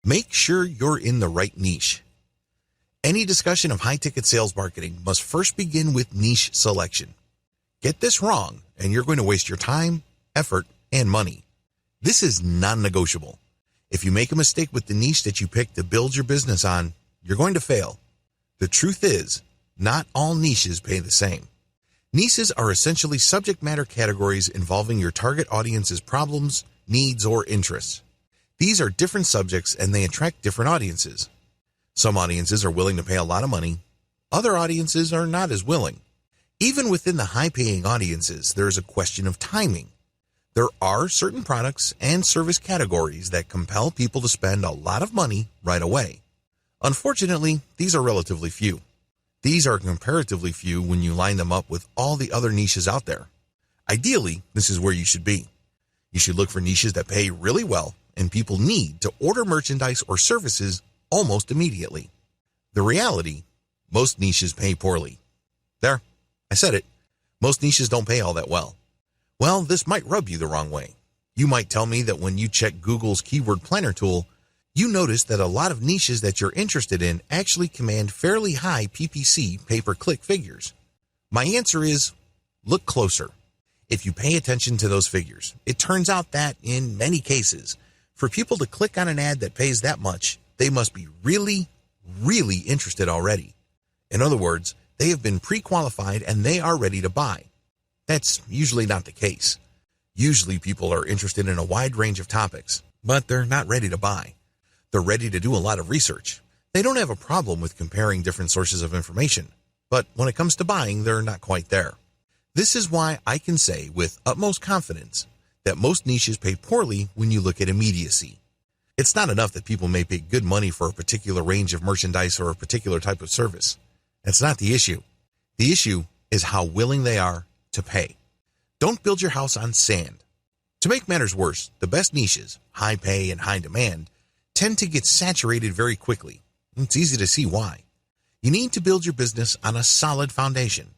Make sure you're in the right niche. Any discussion of high-ticket sales marketing must first begin with niche selection. Get this wrong, and you're going to waste your time, effort, and money. This is non-negotiable. If you make a mistake with the niche that you pick to build your business on, you're going to fail. The truth is, not all niches pay the same. Niches are essentially subject matter categories involving your target audience's problems, needs, or interests. These are different subjects and they attract different audiences. Some audiences are willing to pay a lot of money. Other audiences are not as willing. Even within the high-paying audiences, there is a question of timing. There are certain products and service categories that compel people to spend a lot of money right away. Unfortunately, these are relatively few. These are comparatively few when you line them up with all the other niches out there. Ideally, this is where you should be. You should look for niches that pay really well and people need to order merchandise or services almost immediately. The reality, most niches pay poorly. There, I said it. Most niches don't pay all that well. Well, this might rub you the wrong way. You might tell me that when you check Google's keyword planner tool, you notice that a lot of niches that you're interested in actually command fairly high PPC, pay-per-click figures. My answer is, look closer. If you pay attention to those figures, it turns out that, in many cases, for people to click on an ad that pays that much, they must be really, really interested already. In other words, they have been pre-qualified and they are ready to buy. That's usually not the case. Usually people are interested in a wide range of topics, but they're not ready to buy. They're ready to do a lot of research. They don't have a problem with comparing different sources of information, but when it comes to buying, they're not quite there. This is why I can say with utmost confidence that most niches pay poorly when you look at immediacy. It's not enough that people may pay good money for a particular range of merchandise or a particular type of service. That's not the issue. The issue is how willing they are to pay. Don't build your house on sand. To make matters worse, the best niches, high pay and high demand, tend to get saturated very quickly. It's easy to see why. You need to build your business on a solid foundation.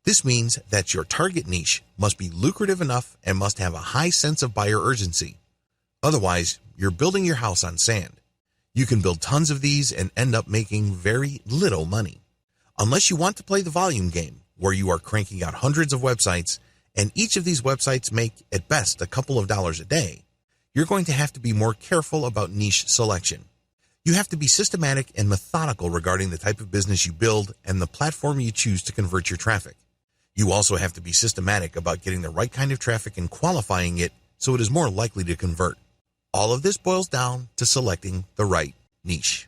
This means that your target niche must be lucrative enough and must have a high sense of buyer urgency. Otherwise, you're building your house on sand. You can build tons of these and end up making very little money. Unless you want to play the volume game, where you are cranking out hundreds of websites, and each of these websites make, at best, a couple of dollars a day, you're going to have to be more careful about niche selection. You have to be systematic and methodical regarding the type of business you build and the platform you choose to convert your traffic. You also have to be systematic about getting the right kind of traffic and qualifying it so it is more likely to convert. All of this boils down to selecting the right niche.